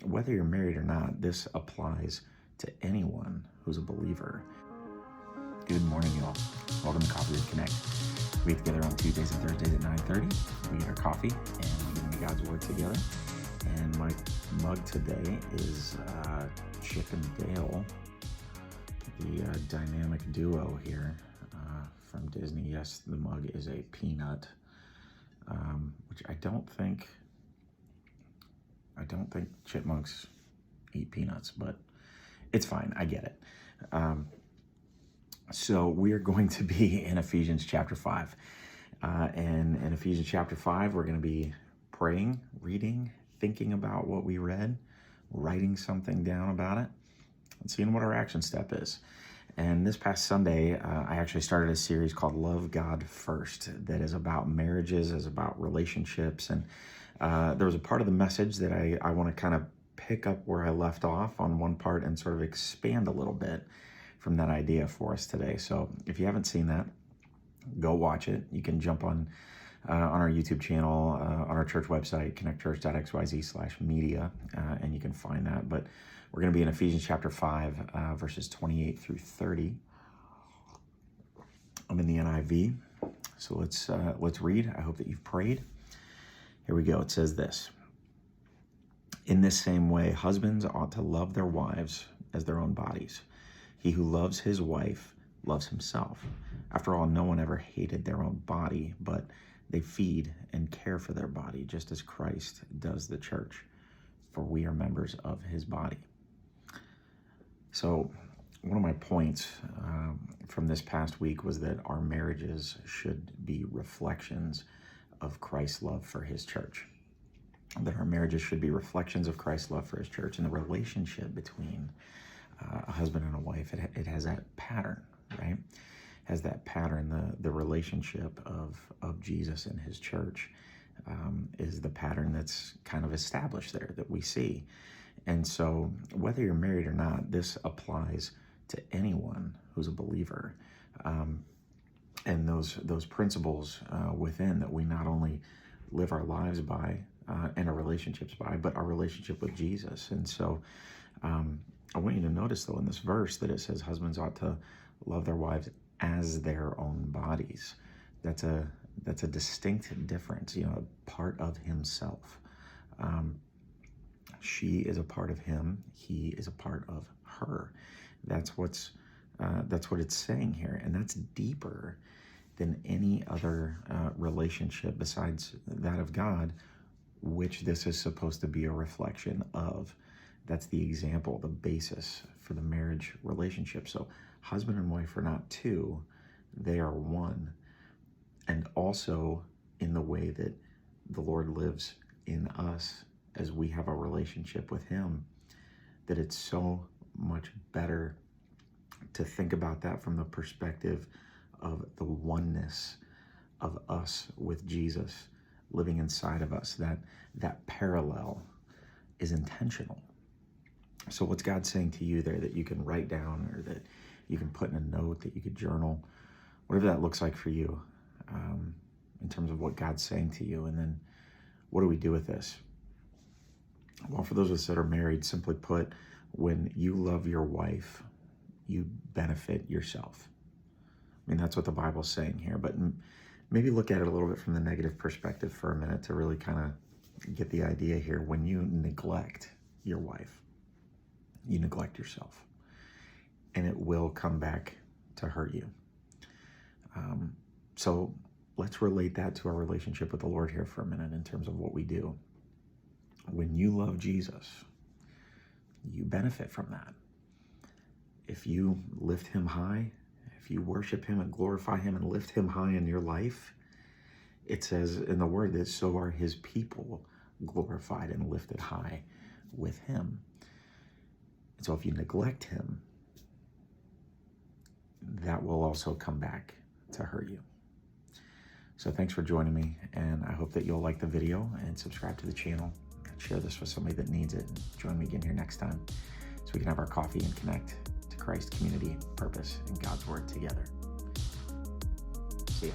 whether you're married or not, this applies to anyone who's a believer. Good morning, y'all. Welcome to Coffee with Connect. We get together on Tuesdays and Thursdays at 9:30. We get our coffee and we get into God's Word together. And my mug today is Chip and Dale, the dynamic duo here from Disney. Yes, the mug is a peanut, which I don't think chipmunks eat peanuts, but it's fine. I get it. So we are going to be in Ephesians chapter 5. And in Ephesians chapter 5, we're going to be praying, reading, thinking about what we read, writing something down about it, and seeing what our action step is. And this past Sunday, I actually started a series called Love God First that is about marriages, is about relationships. And there was a part of the message that I want to kind of pick up where I left off on one part and sort of expand a little bit from that idea for us today. So if you haven't seen that, go watch it. You can jump on our YouTube channel, on our church website, connectchurch.xyz/media, and you can find that. But we're going to be in Ephesians chapter 5, verses 28 through 30. I'm in the NIV, so let's read. I hope that you've prayed. Here we go. It says this: "In this same way, husbands ought to love their wives as their own bodies. He who loves his wife loves himself. After all, no one ever hated their own body, but they feed and care for their body, just as Christ does the church, for we are members of his body." So one of my points from this past week was that our marriages should be reflections of Christ's love for his church. That our marriages should be reflections of Christ's love for his church. And the relationship between a husband and a wife, it has that pattern, right? Has that pattern. The relationship of Jesus and his church is the pattern that's kind of established there that we see. And so whether you're married or not, this applies to anyone who's a believer. And those principles within that we not only live our lives by and our relationships by, but our relationship with Jesus. And so I want you to notice, though, in this verse that it says husbands ought to love their wives as their own bodies. That's a distinct difference, a part of himself. She is a part of him. He is a part of her. That's what it's saying here, and that's deeper than any other relationship besides that of God, which this is supposed to be a reflection of. That's the example, the basis for the marriage relationship. So husband and wife are not two, they are one. And also in the way that the Lord lives in us as we have a relationship with him, that it's so much better to think about that from the perspective of the oneness of us with Jesus living inside of us. That parallel is intentional. So what's God saying to you there that you can write down, or that you can put in a note, that you could journal, whatever that looks like for you, in terms of what God's saying to you? And then what do we do with this? Well, for those of us that are married, simply put, when you love your wife, you benefit yourself. I mean, that's what the Bible's saying here, but maybe look at it a little bit from the negative perspective for a minute to really kind of get the idea here. When you neglect your wife, you neglect yourself, and it will come back to hurt you. So let's relate that to our relationship with the Lord here for a minute in terms of what we do. When you love Jesus, you benefit from that. If you lift him high, if you worship him and glorify him and lift him high in your life, it says in the word that so are his people glorified and lifted high with him. And so if you neglect him, that will also come back to hurt you. So thanks for joining me, and I hope that you'll like the video and subscribe to the channel. Share this with somebody that needs it. Join me again here next time so we can have our coffee and connect to Christ, community, purpose, and God's word together. See ya.